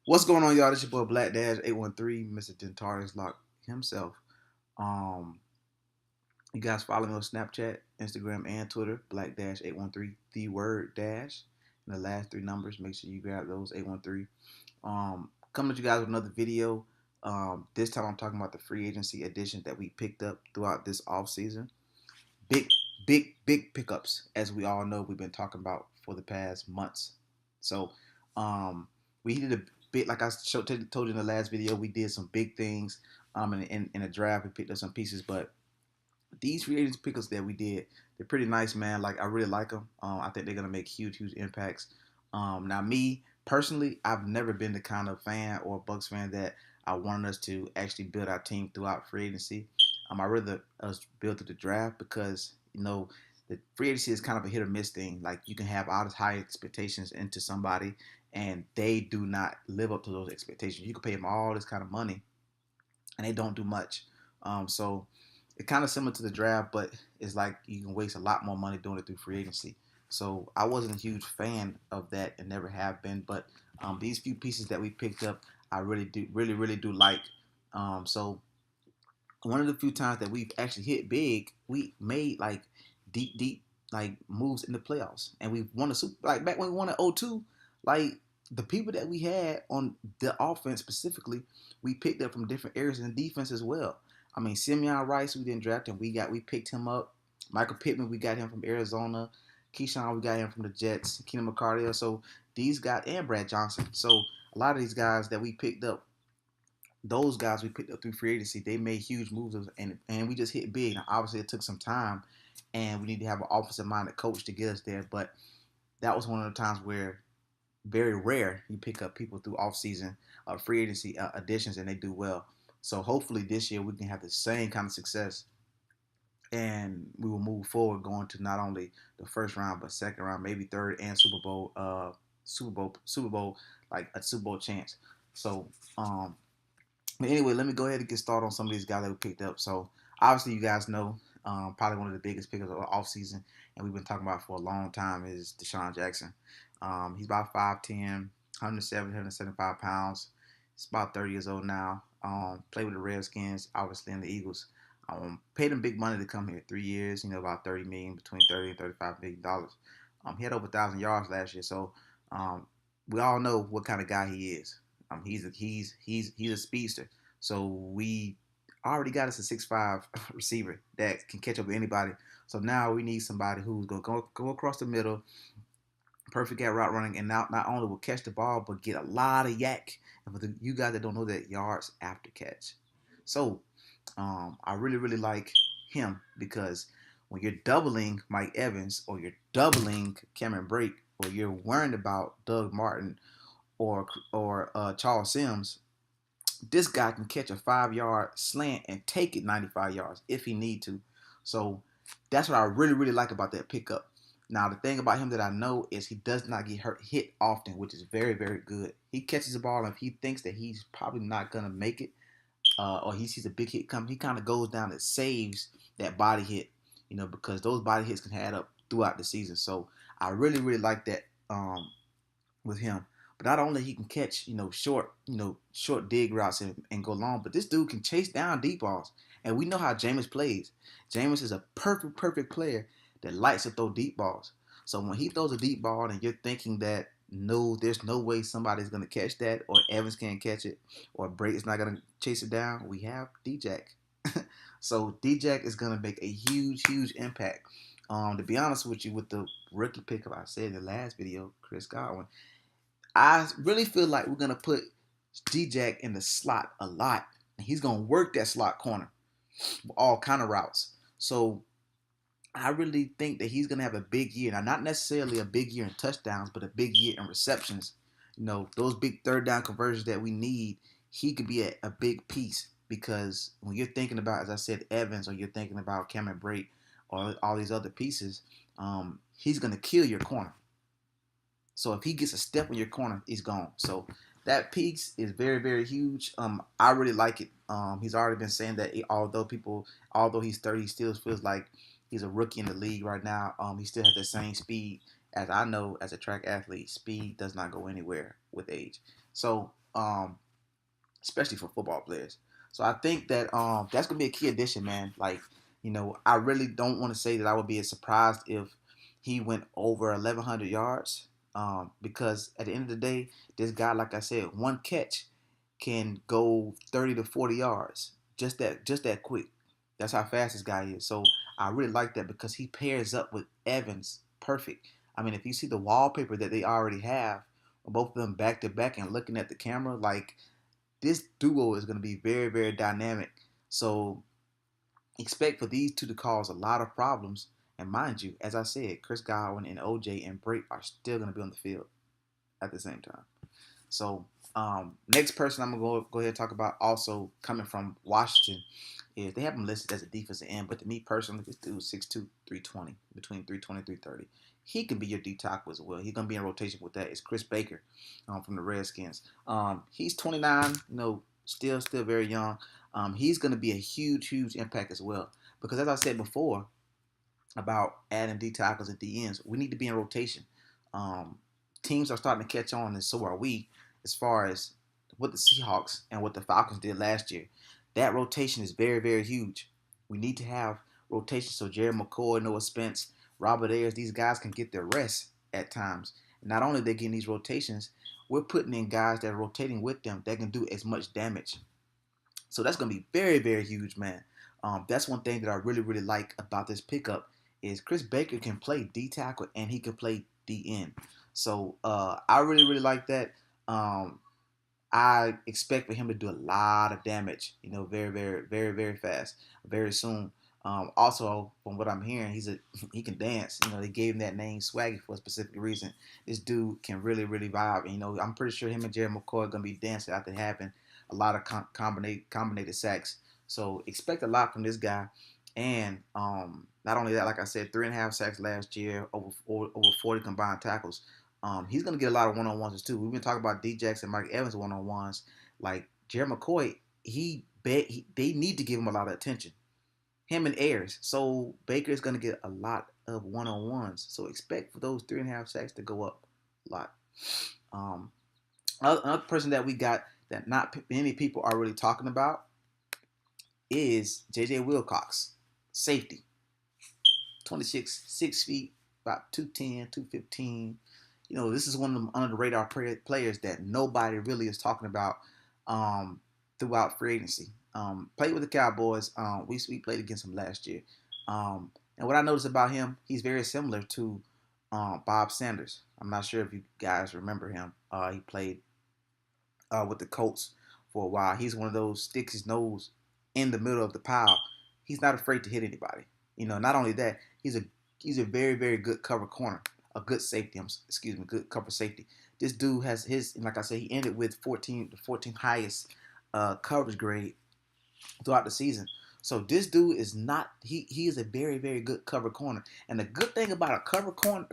What's going on, y'all? This your boy Black Dash 813, Mr. Dentarius Lock himself. Um, you guys follow me on Snapchat, Instagram, and Twitter. Black Dash 813, the word dash, and the last three numbers. Make sure you grab those 813. Coming to you guys with another video. This time I'm talking about the free agency additions that we picked up throughout this off season. Big, big pickups, as we all know. We've been talking about for the past months. So, we did a bit like I told you in the last video. We did some big things. In a draft, we picked up some pieces, but these free agents pickups that we did, they're pretty nice, man. Like I really like them. I think they're gonna make huge impacts. Now, me personally, I've never been the kind of fan or Bucs fan that I wanted us to actually build our team throughout free agency. I rather us build through the draft because the free agency is kind of a hit or miss thing. Like you can have all this high expectations into somebody, and they do not live up to those expectations. You can pay them all this kind of money, and they don't do much. So it's kind of similar to the draft, but it's like you can waste a lot more money doing it through free agency. So I wasn't a huge fan of that and never have been. But these few pieces that we picked up, I really do like. So one of the few times that we've actually hit big, we made like deep like moves in the playoffs, and we won a super. Like back when we won at 02, like the people that we had on the offense specifically, we picked up from different areas in the defense as well. I mean, Simeon Rice, we didn't draft him. We picked him up. Michael Pittman, we got him from Arizona. Keyshawn, we got him from the Jets. Keenan McCarty. So these guys, and Brad Johnson. So a lot of these guys that we picked up, those guys we picked up through free agency, they made huge moves, and we just hit big. Now, obviously, it took some time, and we need to have an offensive-minded coach to get us there. But that was one of the times where very rare you pick up people through off-season free agency additions, and they do well. So hopefully this year we can have the same kind of success, and we will move forward going to not only the first round but second round, maybe third, and Super Bowl, like a Super Bowl chance. So but anyway, let me go ahead and get started on some of these guys that we picked up. So obviously, you guys know probably one of the biggest pickups of the offseason, and we've been talking about for a long time is Deshaun Jackson. He's about 5'10", 175 pounds. He's about 30 years old now. Played with the Redskins, obviously, and the Eagles. Paid him big money to come here, 3 years. About 30 million, between 30 and 35 million dollars. He had over 1,000 yards last year, so um, we all know what kind of guy he is. He's a speedster. So we already got us a 6'5" receiver that can catch up with anybody. So now we need somebody who's gonna go across the middle, perfect at route running, and not only will catch the ball but get a lot of yak. And for you guys that don't know that, yards after catch. So I really like him because when you're doubling Mike Evans or you're doubling Cameron Brake or you're worrying about Doug Martin or Charles Sims, this guy can catch a 5 yard slant and take it 95 yards if he need to. So that's what I really like about that pickup. Now the thing about him that I know is he does not get hit often, which is very good. He catches the ball, and if he thinks that he's probably not gonna make it, or he sees a big hit come, he kind of goes down and saves that body hit, because those body hits can add up throughout the season. So I really like that with him. But not only he can catch, short dig routes and go long, but this dude can chase down deep balls. And we know how Jameis plays. Jameis is a perfect player that likes to throw deep balls. So when he throws a deep ball and you're thinking that no, there's no way somebody's gonna catch that, or Evans can't catch it, or Brake is not gonna chase it down, we have D-Jack. So D-Jack is gonna make a huge impact. To be honest with you, with the rookie pickup I said in the last video, Chris Godwin, I really feel like we're gonna put D-Jack in the slot a lot. And he's gonna work that slot corner, all kind of routes. So I really think that he's gonna have a big year. Now, not necessarily a big year in touchdowns, but a big year in receptions. Those big third down conversions that we need. He could be a big piece because when you're thinking about, as I said, Evans, or you're thinking about Cameron Brate, or all these other pieces, he's gonna kill your corner. So if he gets a step in your corner, he's gone. So that piece is very huge. I really like it. He's already been saying that although he's 30, he still feels like he's a rookie in the league right now. He still has the same speed. As I know, as a track athlete, speed does not go anywhere with age. So um, especially for football players. So I think that that's gonna be a key addition, man. Like, I really don't want to say that I would be surprised if he went over 1,100 yards, because at the end of the day, this guy, like I said, one catch can go 30 to 40 yards, just that quick. That's how fast this guy is. So I really like that because he pairs up with Evans perfect. I mean, if you see the wallpaper that they already have, both of them back to back and looking at the camera, like, this duo is going to be very, very dynamic. So expect for these two to cause a lot of problems. And mind you, as I said, Chris Godwin and OJ and Brake are still going to be on the field at the same time. So next person I'm gonna go ahead and talk about, also coming from Washington, is they have him listed as a defensive end, but to me personally, this dude 6'2", 320, between 320 and 330. He can be your D tackle as well. He's gonna be in rotation with that. It's Chris Baker, from the Redskins. He's 29, still very young. He's gonna be a huge impact as well, because as I said before about adding D tackles and D ends, we need to be in rotation. Um, Teams are starting to catch on, and so are we, as far as what the Seahawks and what the Falcons did last year. That rotation is very, very huge. We need to have rotation so Jerry McCoy, Noah Spence, Robert Ayers, these guys can get their rest at times. And not only are they getting these rotations, we're putting in guys that are rotating with them that can do as much damage. So that's going to be very, very huge, man. That's one thing that I really, really like about this pickup is Chris Baker can play D tackle and he can play D end. So I really, really like that. I expect for him to do a lot of damage, very, very, very, very fast, very soon. Also, from what I'm hearing, he can dance. They gave him that name Swaggy for a specific reason. This dude can really, really vibe. And, I'm pretty sure him and Jerry McCoy are gonna be dancing after having a lot of combinated sacks. So expect a lot from this guy. And not only that, like I said, 3.5 sacks last year, over 40 combined tackles. He's going to get a lot of one-on-ones too. We've been talking about D-Jax and Mike Evans one-on-ones. Like Jerry McCoy, they need to give him a lot of attention. Him and Ayers. So Baker is going to get a lot of one-on-ones. So expect for those 3.5 sacks to go up a lot. Another person that we got that not many people are really talking about is J.J. Wilcox, safety. 26, 6 feet, about 210, 215. This is one of them under the radar players that nobody really is talking about throughout free agency. Played with the Cowboys. We played against him last year. And what I noticed about him, he's very similar to Bob Sanders. I'm not sure if you guys remember him. He played with the Colts for a while. He's one of those sticks his nose in the middle of the pile. He's not afraid to hit anybody. Not only that, he's a very, very good cover corner, a good safety. Good cover safety. This dude has like I said, he ended with the 14th highest coverage grade throughout the season. So this dude is not he is a very, very good cover corner. And the good thing about a cover corner,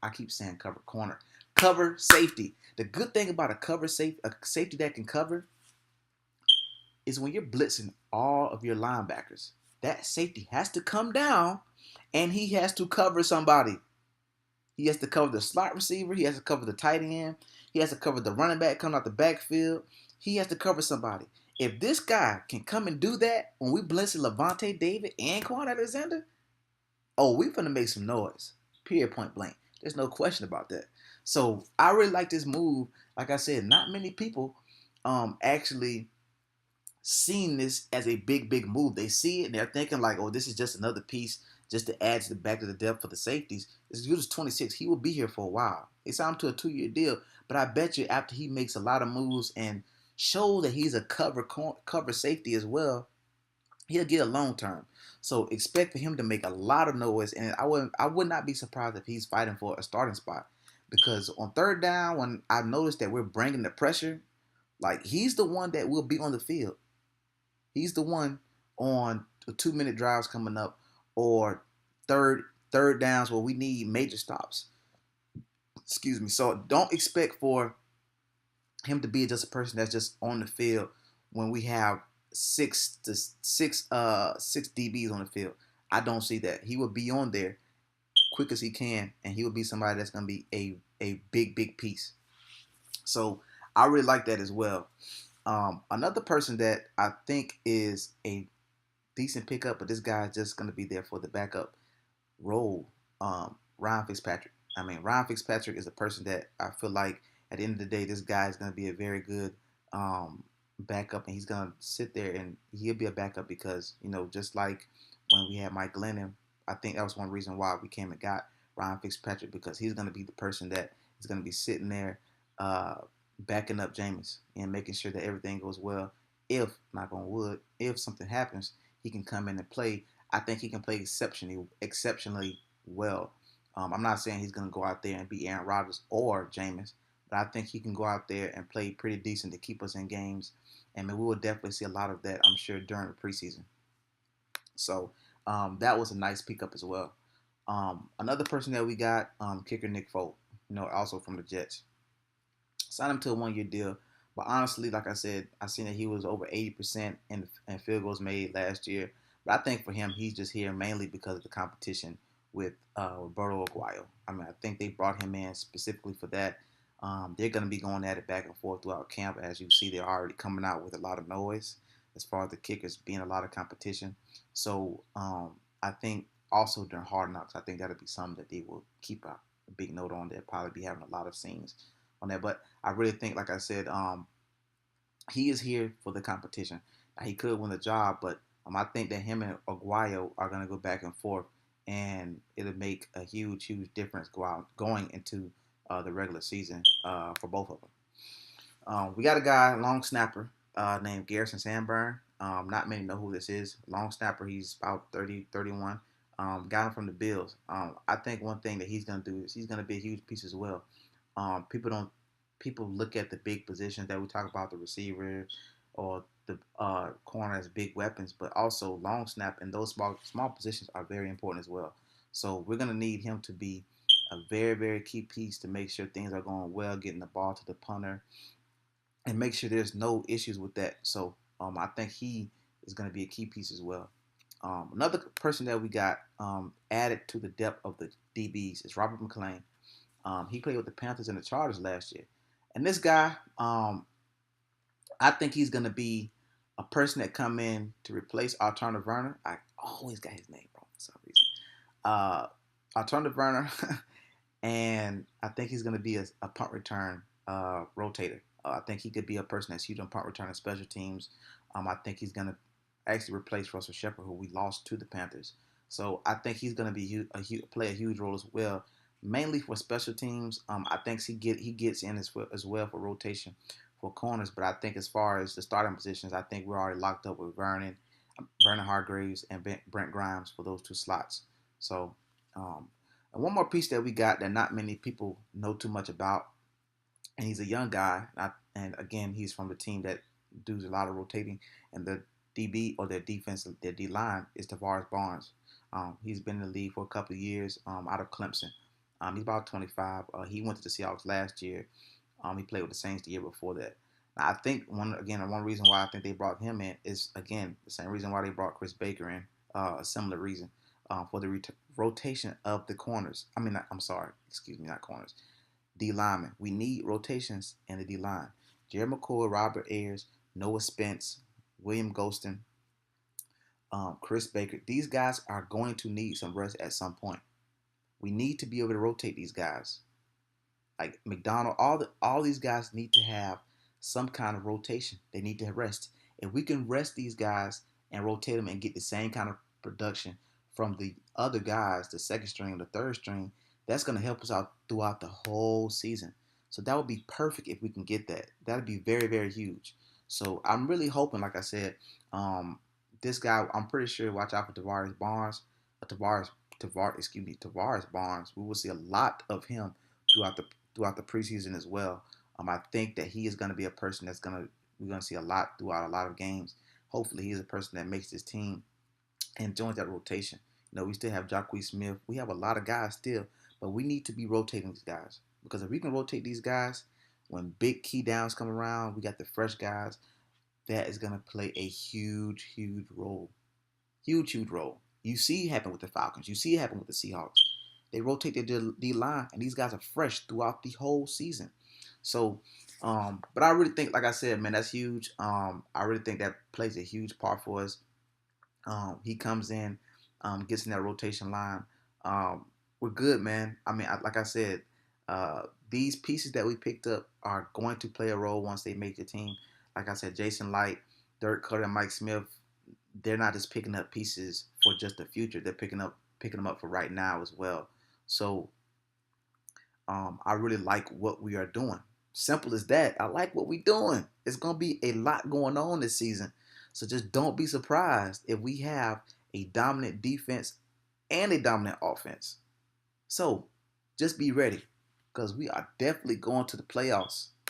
I keep saying cover corner, cover safety. The good thing about a safety that can cover, is when you're blitzing all of your linebackers, that safety has to come down and he has to cover somebody. He has to cover the slot receiver. He has to cover the tight end. He has to cover the running back coming out the backfield. He has to cover somebody. If this guy can come and do that when we blitzing Levante David and Quan Alexander, we're going to make some noise. Period, point blank. There's no question about that. So I really like this move. Like I said, not many people actually seen this as a big move. They see it and they're thinking like, this is just another piece just to add to the back of the depth for the safeties. This dude is 26. He will be here for a while. They signed him to a 2-year deal, but I bet you after he makes a lot of moves and show that he's a cover safety as well, he'll get a long term. So expect for him to make a lot of noise, and I would not be surprised if he's fighting for a starting spot, because on third down, when I've noticed that we're bringing the pressure, like he's the one that will be on the field. He's the one on the 2-minute drives coming up, or third downs where we need major stops. Excuse me. So don't expect for him to be just a person that's just on the field when we have six DBs on the field. I don't see that. He will be on there quick as he can, and he will be somebody that's going to be a big piece. So I really like that as well. Another person that I think is a decent pickup, but this guy is just going to be there for the backup role. Ryan Fitzpatrick. I mean, Ryan Fitzpatrick is a person that I feel like at the end of the day, this guy is going to be a very good um, backup, and he's going to sit there and he'll be a backup because just like when we had Mike Glennon, I think that was one reason why we came and got Ryan Fitzpatrick because he's going to be the person that is going to be sitting there uh, backing up Jameis and making sure that everything goes well. If knock on wood, if something happens, he can come in and play. I think he can play exceptionally well. I'm not saying he's going to go out there and be Aaron Rodgers or Jameis, but I think he can go out there and play pretty decent to keep us in games. And we will definitely see a lot of that, I'm sure, during the preseason. So that was a nice pickup as well. Another person that we got, kicker Nick Folk, also from the Jets. Signed him to a 1 year deal. But honestly, like I said, I seen that he was over 80% in field goals made last year. But I think for him, he's just here mainly because of the competition with Roberto Aguayo. I mean, I think they brought him in specifically for that. They're going to be going at it back and forth throughout camp. As you see, they're already coming out with a lot of noise as far as the kickers being a lot of competition. So I think also during Hard Knocks, I think that'll be something that they will keep a big note on. They'll probably be having a lot of scenes on that. But I really think, like I said, he is here for the competition. Now, he could win the job, but I think that him and Aguayo are going to go back and forth, and it'll make a huge, huge difference going into the regular season for both of them. We got a guy, long snapper, named Garrison Sanborn. Not many know who this is. Long snapper, he's about 30, 31. Got him from the Bills. I think one thing that he's going to do is he's going to be a huge piece as well. People look at the big positions that we talk about, the receiver or the corner as big weapons, but also long snap and those small positions are very important as well. So we're going to need him to be a very, very key piece to make sure things are going well, getting the ball to the punter, and make sure there's no issues with that. So I think he is going to be a key piece as well. Another person that we got added to the depth of the DBs is Robert McClain. He played with the Panthers and the Chargers last year. And this guy, I think he's going to be a person that come in to replace Alternative Werner. I always got his name wrong for some reason. Alternative Werner, and I think he's going to be a punt return rotator. I think he could be a person that's huge on punt return and special teams. I think he's going to actually replace Russell Shepard, who we lost to the Panthers. So I think he's going to be play a huge role as well, mainly for special teams. I think he gets in as well for rotation for corners. But I think as far as the starting positions, I think we're already locked up with Vernon Hargreaves, and Brent Grimes for those two slots. So and one more piece that we got that not many people know too much about, and he's a young guy, and again, he's from the team that does a lot of rotating, and the DB or their defense, their D line is Tavares Barnes. He's been in the league for a couple of years out of Clemson. He's about 25. He went to the Seahawks last year. He played with the Saints the year before that. Now, I think one reason why I think they brought him in is again the same reason why they brought Chris Baker in. A similar reason for the rotation of the corners. I'm sorry, excuse me, not corners. D linemen. We need rotations in the D line. Jerry McCoy, Robert Ayers, Noah Spence, William Golston, Chris Baker. These guys are going to need some rest at some point. We need to be able to rotate these guys. Like McDonald, all these guys need to have some kind of rotation. They need to rest. If we can rest these guys and rotate them and get the same kind of production from the other guys, the second string, the third string, that's going to help us out throughout the whole season. So that would be perfect if we can get that. That would be very, very huge. So I'm really hoping, like I said, this guy, I'm pretty sure, watch out for Tavares Barnes, Tavares Barnes. We will see a lot of him throughout the preseason as well. I think that he is going to be a person we're going to see a lot throughout a lot of games. Hopefully, he's a person that makes this team and joins that rotation. We still have Jacquez Smith. We have a lot of guys still, but we need to be rotating these guys, because if we can rotate these guys, when big key downs come around, we got the fresh guys. That is going to play a huge, huge role. Huge, huge role. You see it happen with the Falcons. You see it happen with the Seahawks. They rotate their D line, and these guys are fresh throughout the whole season. So But I really think, like I said, man, that's huge. I really think that plays a huge part for us. He comes in, gets in that rotation line. Um, we're good, man. I mean, like I said, these pieces that we picked up are going to play a role once they make the team. Like I said, Jason Light, Dirk Cutter, and Mike Smith, they're not just picking up pieces for just the future. They're picking them up for right now as well. So I really like what we are doing. Simple as that. I like what we're doing. It's gonna be a lot going on this season. So just don't be surprised if we have a dominant defense and a dominant offense. So just be ready because we are definitely going to the playoffs.